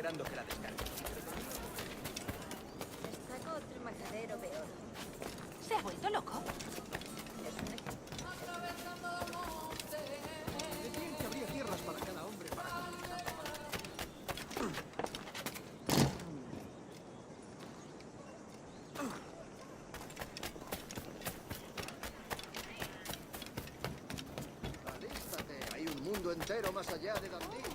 esperando que la descargue. Saco otro matadero peor. ¿Se ha vuelto loco? Decían que habría tierras para cada hombre para conquistar. Alístate, hay un mundo entero más allá de Dundee.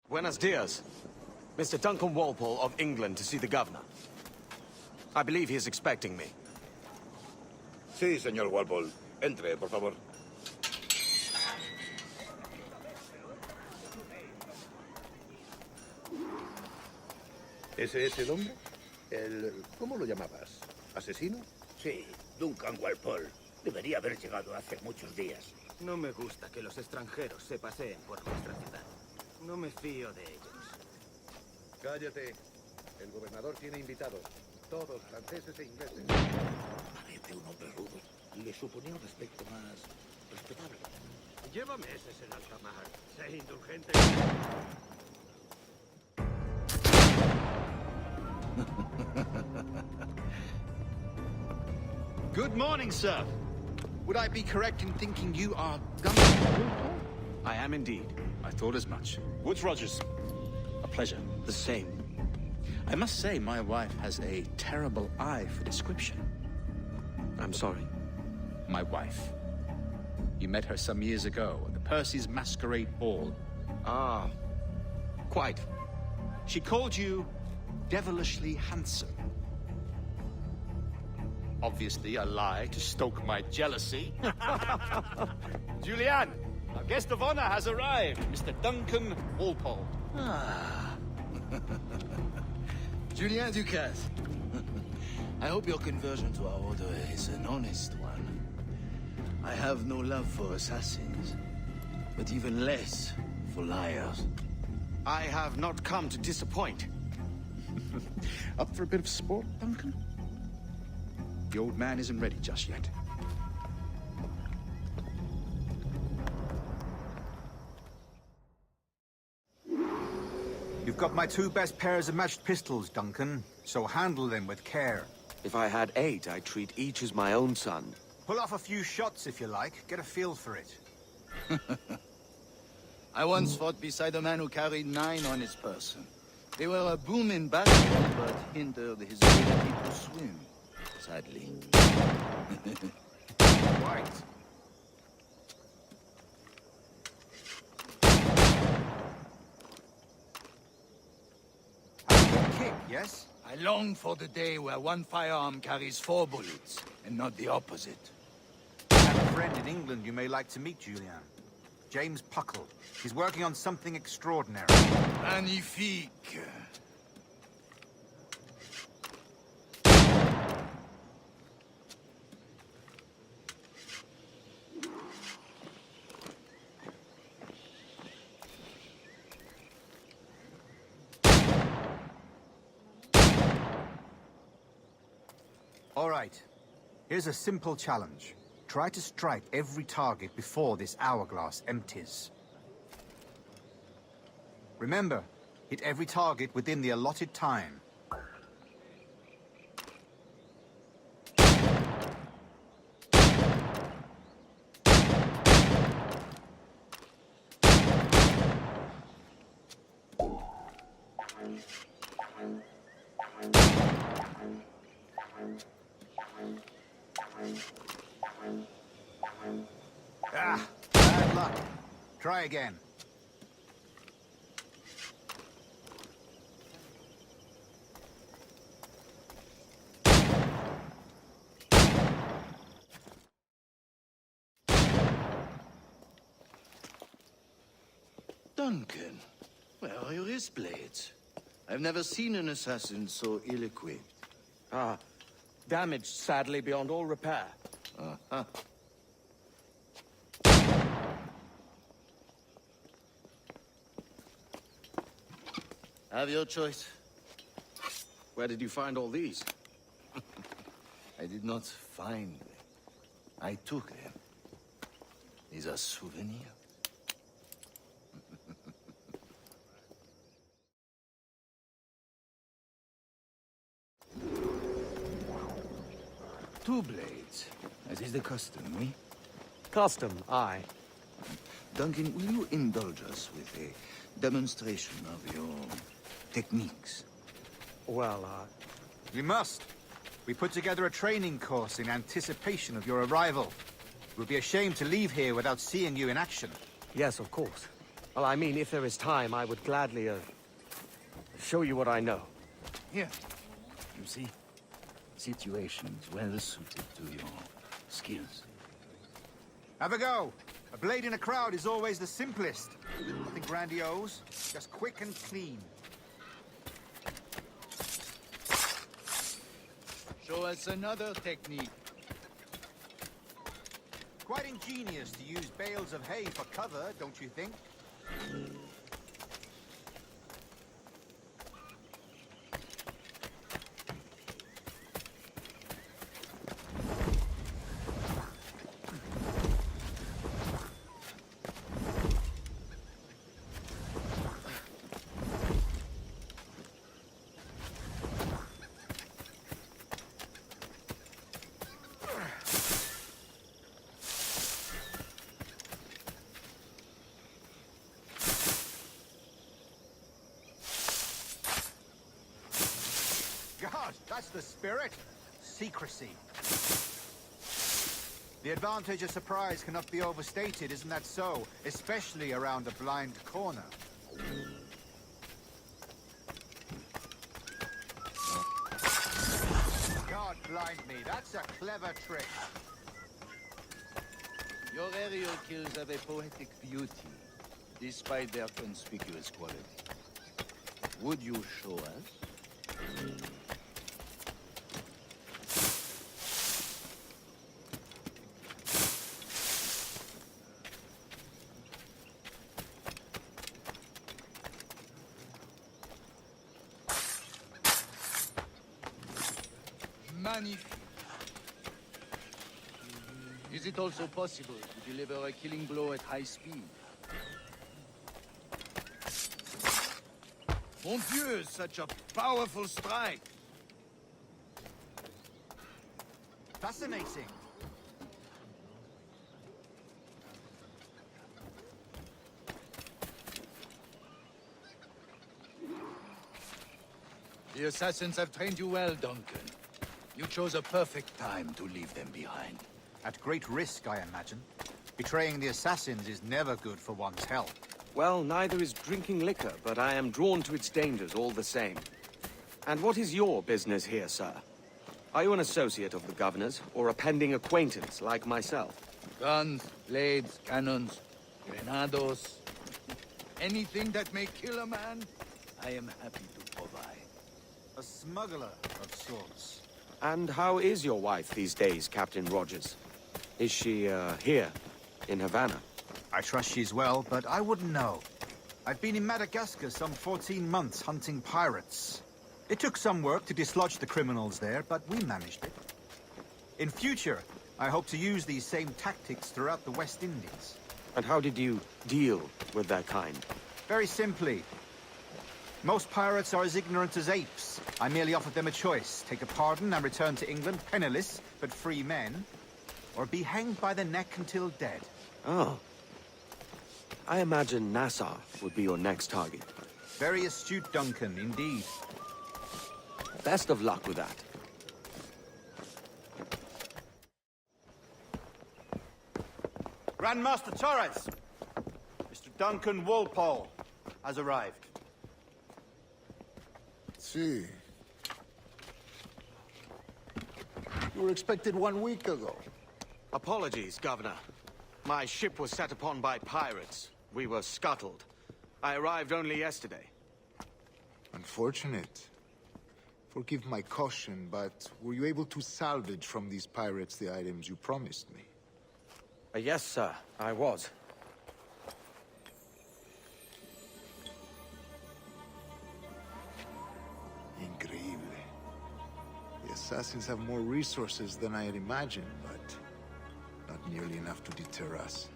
Buenos dias. Mr. Duncan Walpole of England to see the governor. I believe he is expecting me. Sí, señor Walpole. Entre, por favor. ¿Ese es el hombre? ¿Cómo lo llamabas? ¿Asesino? Sí, Duncan Walpole. Debería haber llegado hace muchos días. No me gusta que los extranjeros se paseen por nuestra ciudad. No me fío de ellos. Cállate. El gobernador tiene invitados. Todos franceses e ingleses. Parece un hombre rudo. Le suponía un aspecto más respetable. Lleva meses en alta mar. Sé indulgente. Good morning, sir. Would I be correct in thinking you are Duncan? I am indeed. I thought as much. Woods Rogers. A pleasure. The same. I must say, my wife has a terrible eye for description. I'm sorry. My wife. You met her some years ago at the Percy's Masquerade Ball. Ah, quite. She called you devilishly handsome. Obviously a lie to stoke my jealousy. Julianne, our guest of honor has arrived, Mr. Duncan Walpole. Ah. Julien Ducasse. I hope your conversion to our order is an honest one. I have no love for assassins, but even less for liars. I have not come to disappoint. Up for a bit of sport, Duncan? The old man isn't ready just yet. You've got my 2 best pairs of matched pistols, Duncan, so handle them with care. If I had 8, I'd treat each as my own son. Pull off a few shots if you like, get a feel for it. I once fought beside a man who carried 9 on his person. They were a boom in battle, but hindered his ability to swim, sadly. Right. Kick, yes? I long for the day where one firearm carries 4 bullets, and not the opposite. I have a friend in England you may like to meet, Julian. James Puckle. He's working on something extraordinary. Magnifique. All right. Here's a simple challenge. Try to strike every target before this hourglass empties. Remember, hit every target within the allotted time. Ah, bad luck. Try again. Duncan, where are your wrist blades? I've never seen an assassin so ill-equipped. Ah, damaged sadly beyond all repair. Uh-huh. Have your choice. Where did you find all these? I did not find them. I took them. These are souvenirs. Two blades, as is the custom, we? Custom, aye. Duncan, will you indulge us with a demonstration of your techniques? Well, We must. We put together a training course in anticipation of your arrival. It would be a shame to leave here without seeing you in action. yes, of course. Well, I mean, if there is time, I would gladly, show you what I know. Here. You see? Situations well suited to your skills. Have a go. A blade in a crowd is always the simplest. Nothing grandiose, just quick and clean. Show us another technique. Quite ingenious to use bales of hay for cover, don't you think? God, that's the spirit. Secrecy. The advantage of surprise cannot be overstated, isn't that so? Especially around a blind corner. God blind me, that's a clever trick. Your aerial kills have a poetic beauty, despite their conspicuous quality. Would you show us? Magnifique. Is it also possible to deliver a killing blow at high speed? Mon Dieu, such a powerful strike! Fascinating. The assassins have trained you well, Duncan. You chose a perfect time to leave them behind. At great risk, I imagine. Betraying the assassins is never good for one's health. Well, neither is drinking liquor, but I am drawn to its dangers all the same. And what is your business here, sir? Are you an associate of the governor's, or a pending acquaintance like myself? Guns, blades, cannons, grenados. Anything that may kill a man, I am happy to provide. A smuggler of sorts. And how is your wife these days, Captain Rogers? Is she, here, in Havana? I trust she's well, but I wouldn't know. I've been in Madagascar some 14 months hunting pirates. It took some work to dislodge the criminals there, but we managed it. In future, I hope to use these same tactics throughout the West Indies. And how did you deal with their kind? Very simply. Most pirates are as ignorant as apes. I merely offered them a choice. Take a pardon and return to England penniless, but free men. Or be hanged by the neck until dead. Oh. I imagine Nassau would be your next target. Very astute, Duncan, indeed. Best of luck with that. Grandmaster Torres! Mr. Duncan Walpole has arrived. See. You were expected 1 week ago. Apologies, Governor. My ship was set upon by pirates. We were scuttled. I arrived only yesterday. Unfortunate. Forgive my caution, but were you able to salvage from these pirates the items you promised me? Yes, sir, I was. Increíble. The assassins have more resources than I had imagined, but not nearly enough to deter us.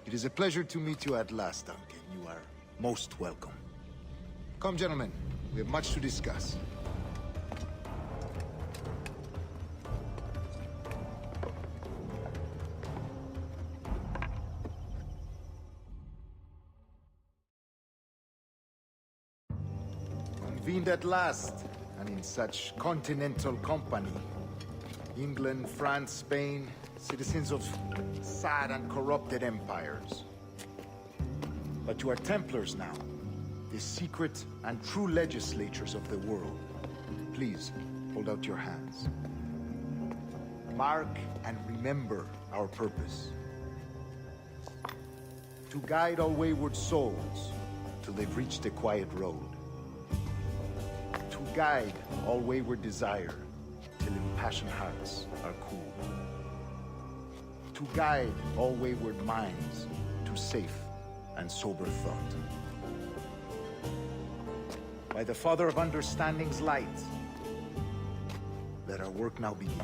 It is a pleasure to meet you at last, Duncan. You are most welcome. Come, gentlemen. We have much to discuss. Convened at last, and in such continental company. England, France, Spain, citizens of sad and corrupted empires. But you are Templars now, the secret and true legislatures of the world. Please, hold out your hands. Mark and remember our purpose. To guide all wayward souls till they've reached the quiet road. To guide all wayward desire till impassioned hearts are cool. To guide all wayward minds to safe and sober thought. By the Father of Understanding's light, let our work now begin.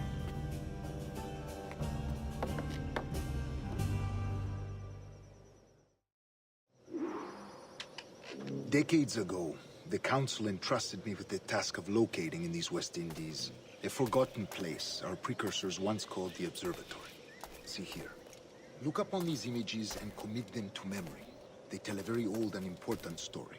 Decades ago, the Council entrusted me with the task of locating in these West Indies a forgotten place our precursors once called the Observatory. See here. Look upon these images and commit them to memory. They tell a very old and important story.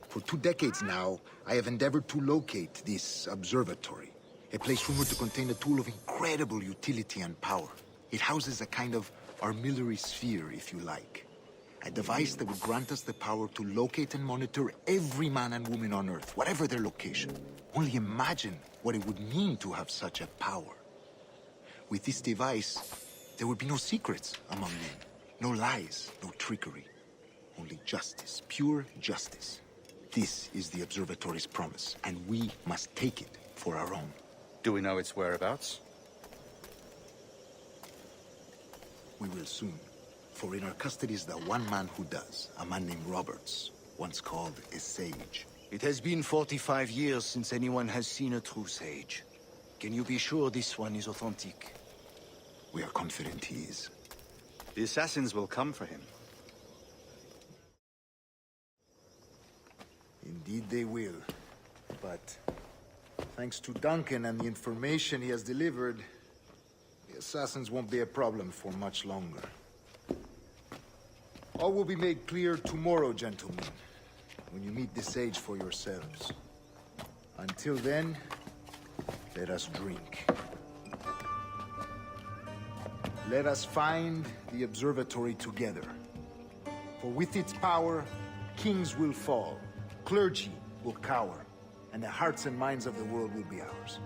For 2 decades now, I have endeavored to locate this observatory, a place rumored to contain a tool of incredible utility and power. It houses a kind of armillary sphere, if you like. A device that would grant us the power to locate and monitor every man and woman on Earth, whatever their location. Only imagine what it would mean to have such a power. With this device, there would be no secrets among men, no lies, no trickery. Only justice, pure justice. This is the Observatory's promise, and we must take it for our own. Do we know its whereabouts? We will soon. For in our custody is the one man who does, a man named Roberts, once called a sage. It has been 45 years since anyone has seen a true sage. Can you be sure this one is authentic? We are confident he is. The assassins will come for him. Indeed they will. But thanks to Duncan and the information he has delivered, the assassins won't be a problem for much longer. All will be made clear tomorrow, gentlemen, when you meet the sage for yourselves. Until then, let us drink. Let us find the observatory together. For with its power, kings will fall, clergy will cower, and the hearts and minds of the world will be ours.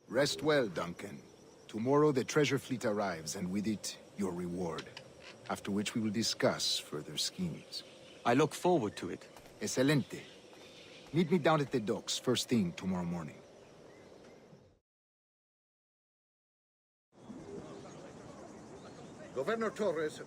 Rest well, Duncan. Tomorrow the treasure fleet arrives, and with it, your reward. After which we will discuss further schemes. I look forward to it. Excelente. Meet me down at the docks first thing tomorrow morning. Governor Torres